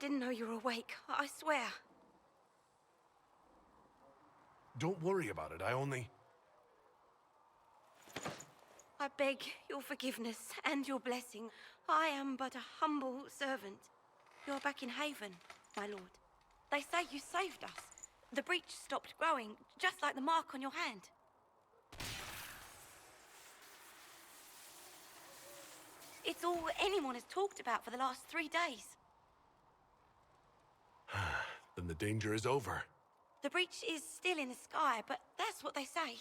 didn't know you were awake, I swear. Don't worry about it, I beg your forgiveness and your blessing. I am but a humble servant. You're back in Haven, my lord. They say you saved us. The breach stopped growing, just like the mark on your hand. It's all anyone has talked about for the last 3 days. Then the danger is over. The breach is still in the sky, but that's what they say.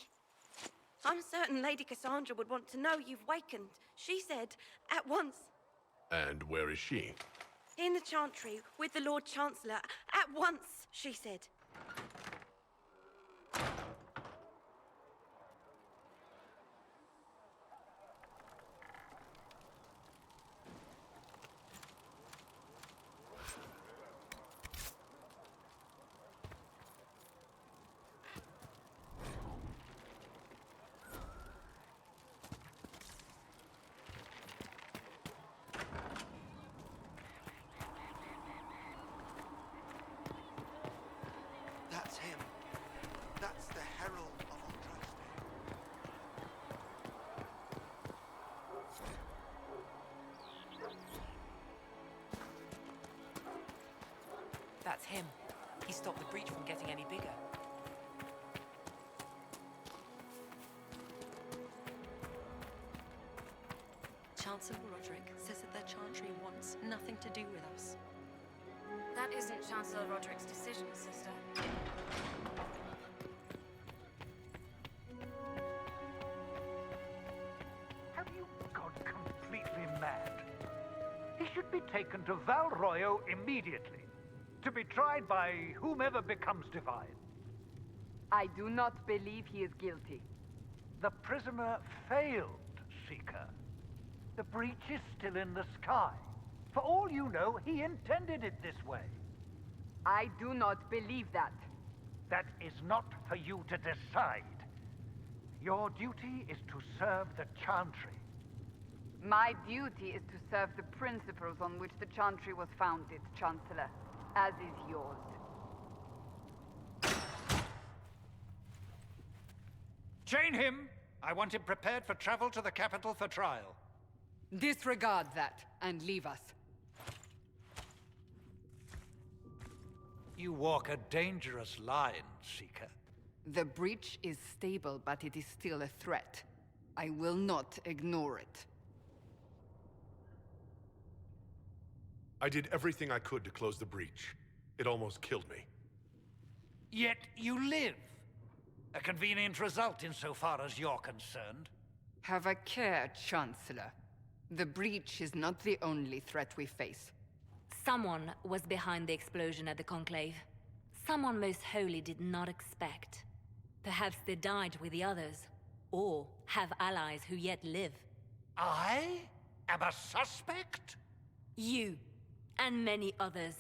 I'm certain Lady Cassandra would want to know you've wakened. She said, at once. And where is she? In the Chantry, with the Lord Chancellor. At once, she said. That's him. That's the herald of Untitled. That's him. He stopped the breach from getting any bigger. Chancellor Roderick says that the Chantry wants nothing to do with us. That isn't Chancellor Roderick's decision, sister. Have you gone completely mad? He should be taken to Val Royo immediately, to be tried by whomever becomes divine. I do not believe he is guilty. The prisoner failed, Seeker. The breach is still in the sky. For all you know, he intended it this way. I do not believe that. That is not for you to decide. Your duty is to serve the Chantry. My duty is to serve the principles on which the Chantry was founded, Chancellor, as is yours. Chain him! I want him prepared for travel to the capital for trial. Disregard that, and leave us. You walk a dangerous line, Seeker. The breach is stable, but it is still a threat. I will not ignore it. I did everything I could to close the breach. It almost killed me. Yet you live. A convenient result insofar as you're concerned. Have a care, Chancellor. The breach is not the only threat we face. Someone was behind the explosion at the Conclave. Someone Most Holy did not expect. Perhaps they died with the others, or have allies who yet live. I am a suspect? You, and many others.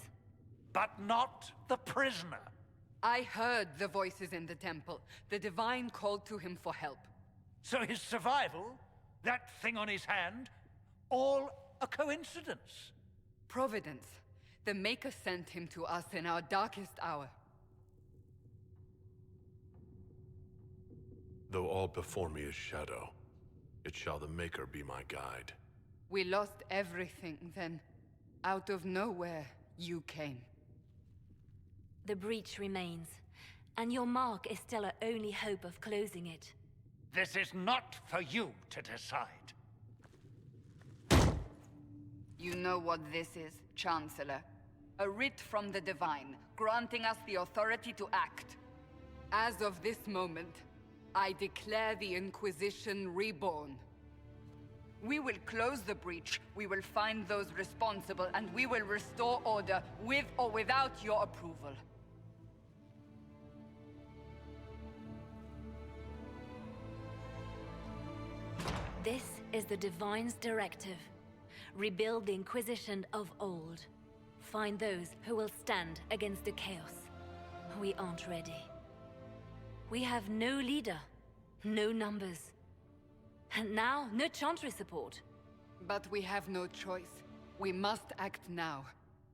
But not the prisoner. I heard the voices in the temple. The Divine called to him for help. So his survival, that thing on his hand, all a coincidence? Providence. The Maker sent him to us in our darkest hour. Though all before me is shadow, it shall the Maker be my guide. We lost everything then. Out of nowhere, you came. The breach remains, and your mark is still our only hope of closing it. This is not for you to decide. You know what this is, Chancellor. A writ from the Divine, granting us the authority to act. As of this moment, I declare the Inquisition reborn. We will close the breach, we will find those responsible, and we will restore order with or without your approval. This is the Divine's directive. Rebuild the Inquisition of old. Find those who will stand against the chaos. We aren't ready. We have no leader, no numbers. And now, no Chantry support. But we have no choice. We must act now.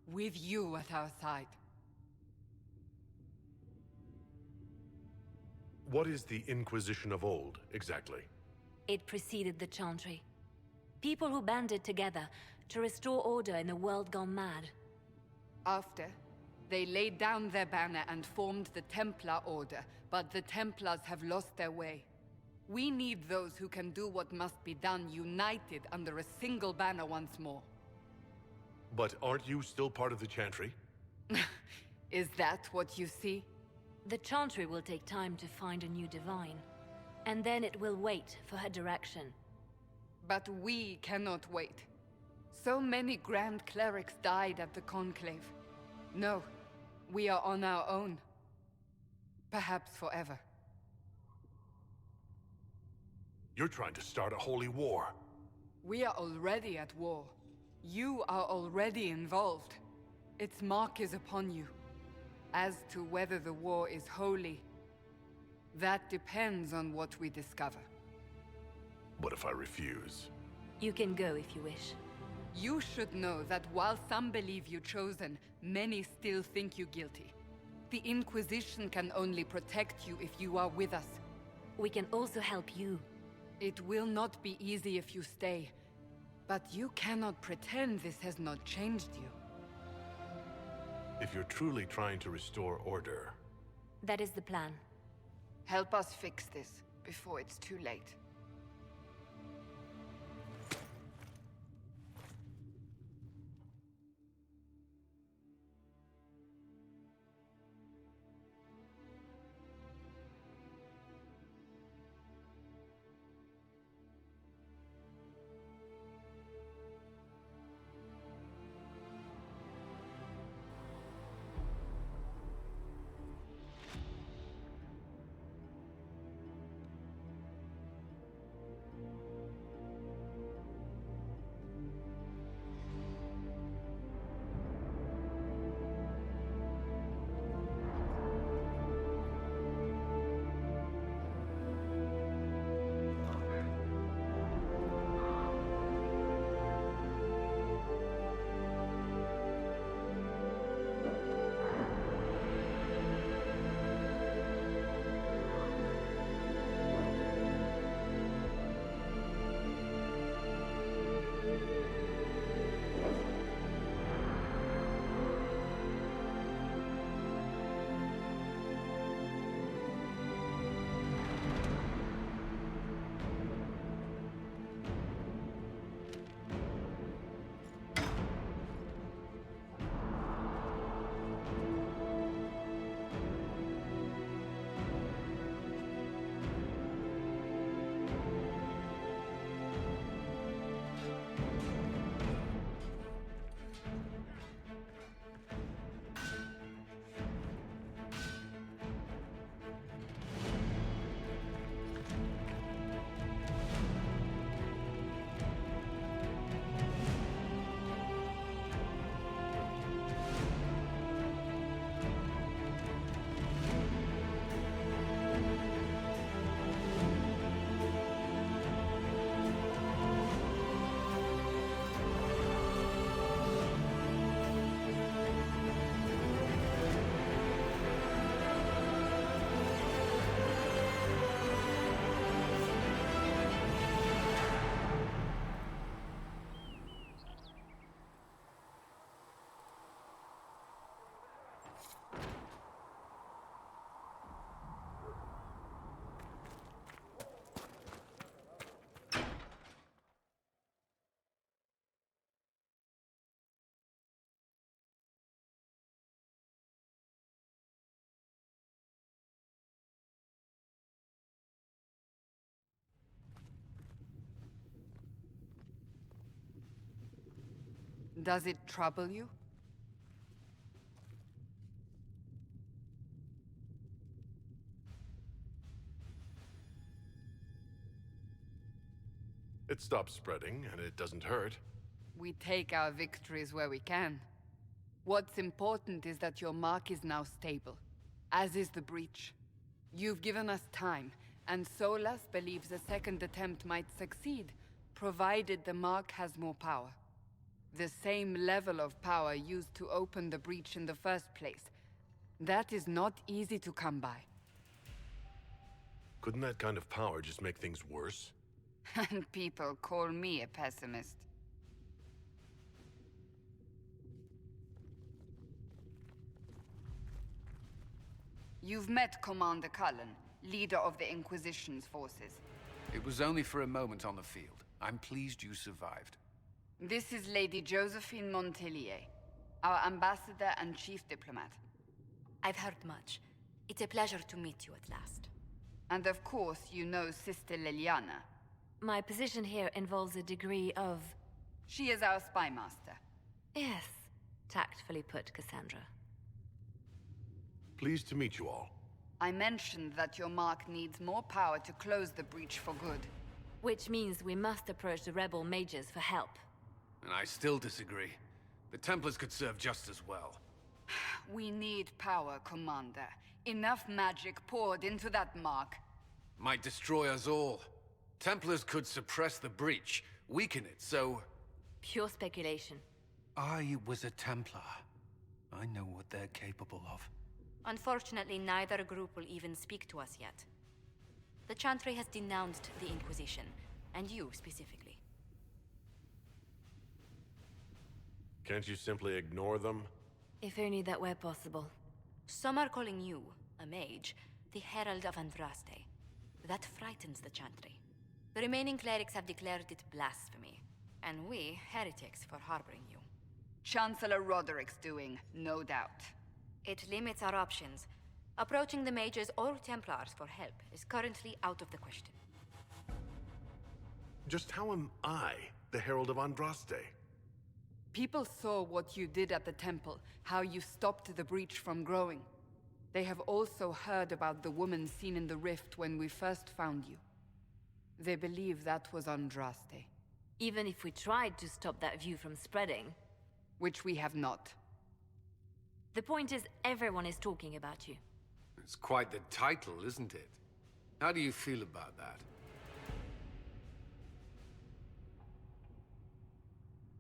with you at our side. What is the Inquisition of old, exactly? It preceded the Chantry. People who banded together to restore order in a world gone mad. After, they laid down their banner and formed the Templar Order, but the Templars have lost their way. We need those who can do what must be done, united under a single banner once more. But aren't you still part of the Chantry? Is that what you see? The Chantry will take time to find a new divine, and then it will wait for her direction. But we cannot wait. So many Grand Clerics died at the Conclave. No, we are on our own. Perhaps forever. You're trying to start a holy war. We are already at war. You are already involved. Its mark is upon you. As to whether the war is holy, that depends on what we discover. What if I refuse? You can go if you wish. You should know that while some believe you chosen, many still think you guilty. The Inquisition can only protect you if you are with us. We can also help you. It will not be easy if you stay, but you cannot pretend this has not changed you. If you're truly trying to restore order... That is the plan. Help us fix this before it's too late. Does it trouble you? It stops spreading, and it doesn't hurt. We take our victories where we can. What's important is that your mark is now stable, as is the breach. You've given us time, and Solas believes a second attempt might succeed, provided the mark has more power. The same level of power used to open the breach in the first place. That is not easy to come by. Couldn't that kind of power just make things worse? And people call me a pessimist. You've met Commander Cullen, leader of the Inquisition's forces. It was only for a moment on the field. I'm pleased you survived. This is Lady Josephine Montelier, our ambassador and chief diplomat. I've heard much. It's a pleasure to meet you at last. And of course, you know Sister Leliana. My position here involves a degree of... She is our spy master. Yes, tactfully put, Cassandra. Pleased to meet you all. I mentioned that your mark needs more power to close the breach for good. Which means we must approach the rebel mages for help. And I still disagree. The Templars could serve just as well. We need power, Commander. Enough magic poured into that mark. Might destroy us all. Templars could suppress the breach, weaken it, so... Pure speculation. I was a Templar. I know what they're capable of. Unfortunately, neither group will even speak to us yet. The Chantry has denounced the Inquisition, and you specifically. Can't you simply ignore them? If only that were possible. Some are calling you, a mage, the Herald of Andraste. That frightens the Chantry. The remaining clerics have declared it blasphemy, and we, heretics, for harboring you. Chancellor Roderick's doing, no doubt. It limits our options. Approaching the mages or Templars for help is currently out of the question. Just how am I the Herald of Andraste? People saw what you did at the temple, how you stopped the breach from growing. They have also heard about the woman seen in the rift when we first found you. They believe that was Andraste. Even if we tried to stop that view from spreading... Which we have not. The point is, everyone is talking about you. It's quite the title, isn't it? How do you feel about that?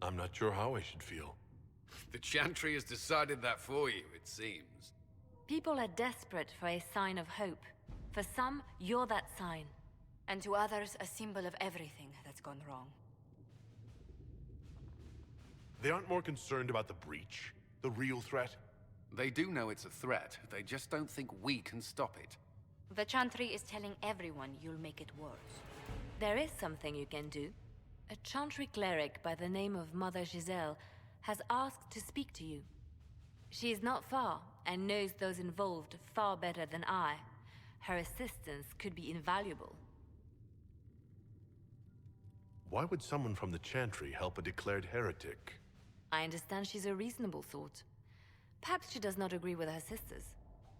I'm not sure how I should feel. The Chantry has decided that for you, it seems. People are desperate for a sign of hope. For some, you're that sign. And to others, a symbol of everything that's gone wrong. They aren't more concerned about the breach, the real threat? They do know it's a threat. They just don't think we can stop it. The Chantry is telling everyone you'll make it worse. There is something you can do. A Chantry cleric by the name of Mother Giselle has asked to speak to you. She is not far and knows those involved far better than I. Her assistance could be invaluable. Why would someone from the Chantry help a declared heretic? I understand she's a reasonable sort. Perhaps she does not agree with her sisters.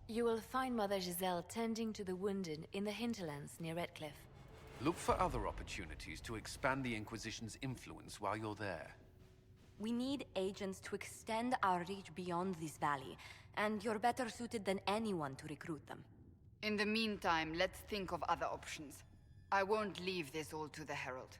You will find Mother Giselle tending to the wounded in the Hinterlands near Redcliffe. Look for other opportunities to expand the Inquisition's influence while you're there. We need agents to extend our reach beyond this valley, and you're better suited than anyone to recruit them. In the meantime, let's think of other options. I won't leave this all to the Herald.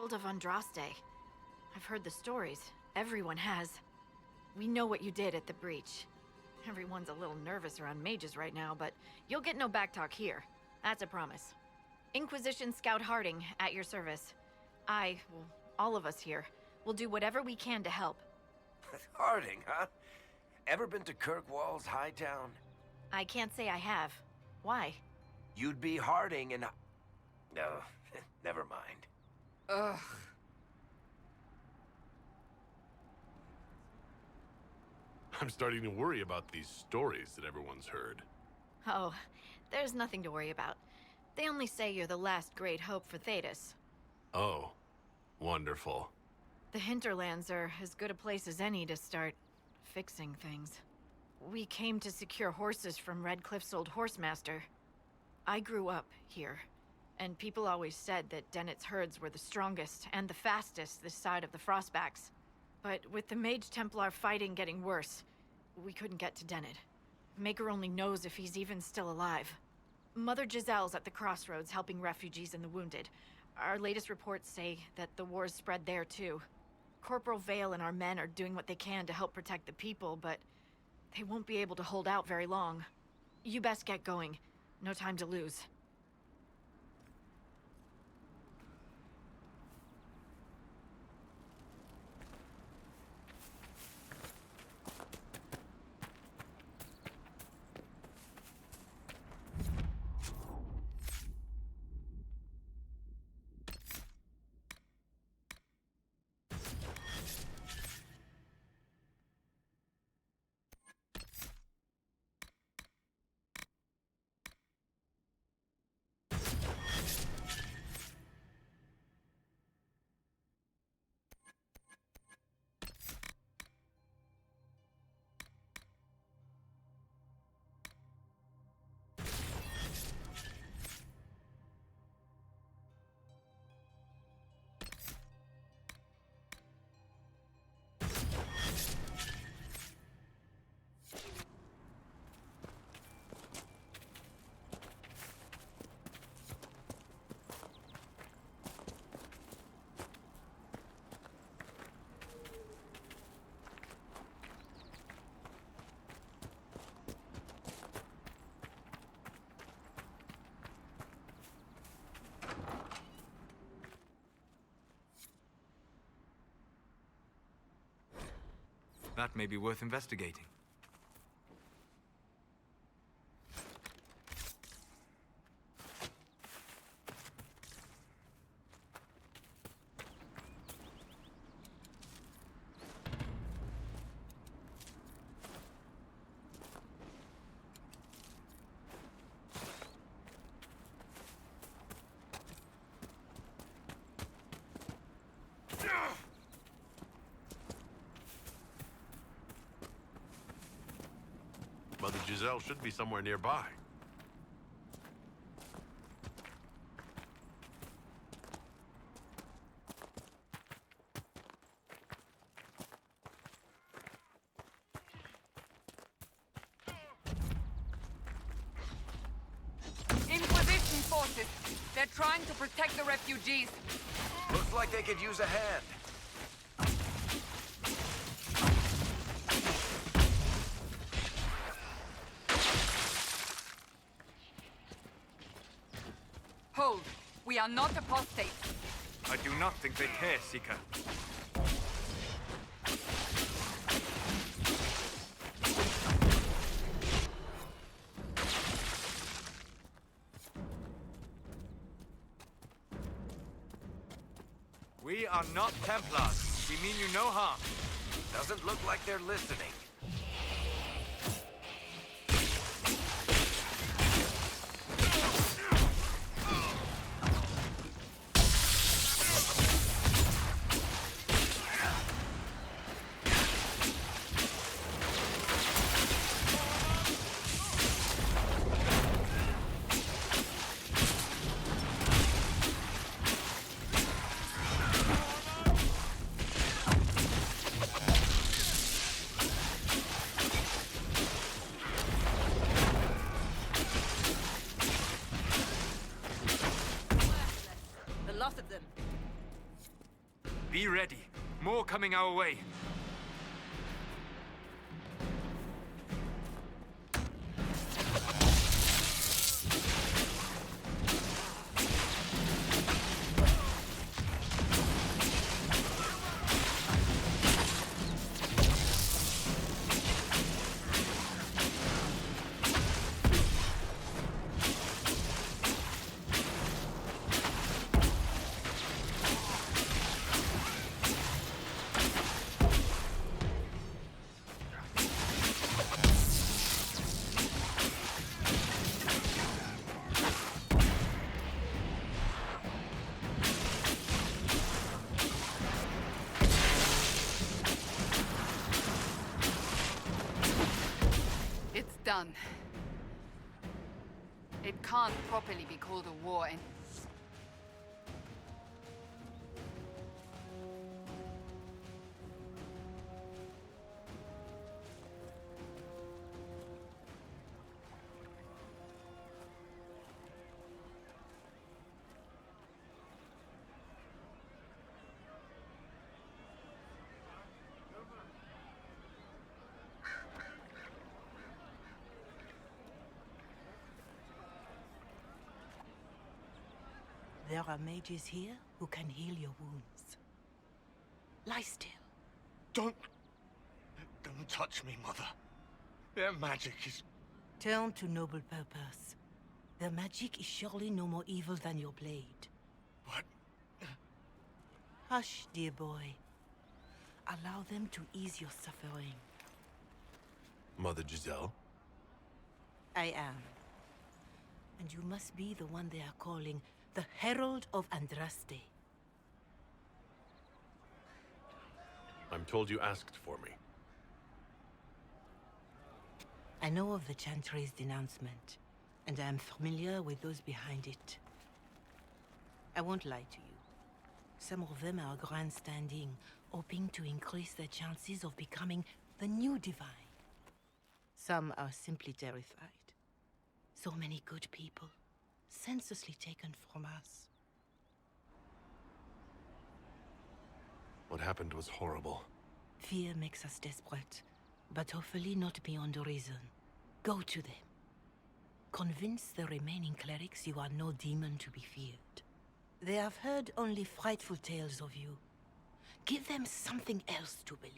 Herald of Andraste. I've heard the stories. Everyone has. We know what you did at the breach. Everyone's a little nervous around mages right now, but you'll get no backtalk here. That's a promise. Inquisition Scout Harding, at your service. All of us here, will do whatever we can to help. Harding, huh? Ever been to Kirkwall's Hightown? I can't say I have. Why? You'd be Harding and... No, never mind. Ugh. I'm starting to worry about these stories that everyone's heard. Oh, there's nothing to worry about. They only say you're the last great hope for Thetis. Oh, wonderful. The Hinterlands are as good a place as any to start fixing things. We came to secure horses from Redcliffe's old horsemaster. I grew up here, and people always said that Dennett's herds were the strongest and the fastest this side of the Frostbacks. But with the Mage Templar fighting getting worse, we couldn't get to Dennett. Maker only knows if he's even still alive. Mother Giselle's at the Crossroads helping refugees and the wounded. Our latest reports say that the war's spread there too. Corporal Vale and our men are doing what they can to help protect the people, but they won't be able to hold out very long. You best get going. No time to lose. That may be worth investigating. Mother Giselle should be somewhere nearby. Inquisition forces! They're trying to protect the refugees. Looks like they could use a hand. Hold. We are not apostates. I do not think they care, Seeker. We are not Templars. We mean you no harm. Doesn't look like they're listening. Be ready. More coming our way. Done. It can't properly be called a war and... There are mages here who can heal your wounds. Lie still. Don't touch me, Mother. Their magic is... Turn to noble purpose. Their magic is surely no more evil than your blade. What? Hush, dear boy. Allow them to ease your suffering. Mother Giselle? I am. And you must be the one they are calling the Herald of Andraste. I'm told you asked for me. I know of the Chantry's denouncement, and I am familiar with those behind it. I won't lie to you. Some of them are grandstanding, hoping to increase their chances of becoming the new divine. Some are simply terrified. So many good people, senselessly taken from us. What happened was horrible. Fear makes us desperate, but hopefully not beyond reason. Go to them. Convince the remaining clerics you are no demon to be feared. They have heard only frightful tales of you. Give them something else to believe.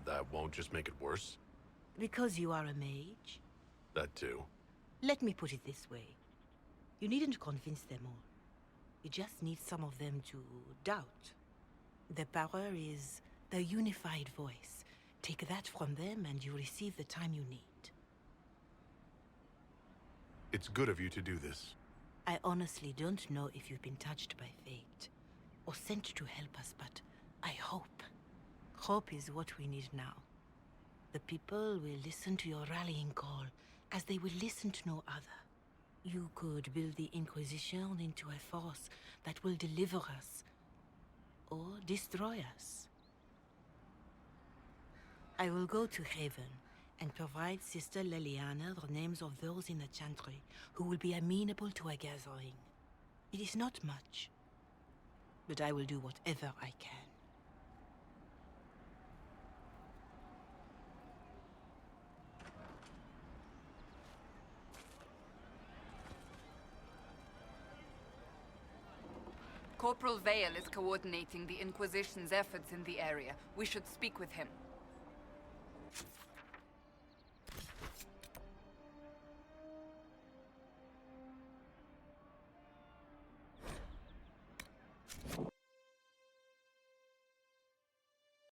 That won't just make it worse? Because you are a mage? That too. Let me put it this way. You needn't convince them all. You just need some of them to doubt. Their power is their unified voice. Take that from them and you receive the time you need. It's good of you to do this. I honestly don't know if you've been touched by fate, or sent to help us, but I hope. Hope is what we need now. The people will listen to your rallying call, as they will listen to no other. You could build the Inquisition into a force that will deliver us, or destroy us. I will go to Haven and provide Sister Leliana the names of those in the Chantry who will be amenable to a gathering. It is not much, but I will do whatever I can. Corporal Vale is coordinating the Inquisition's efforts in the area. We should speak with him.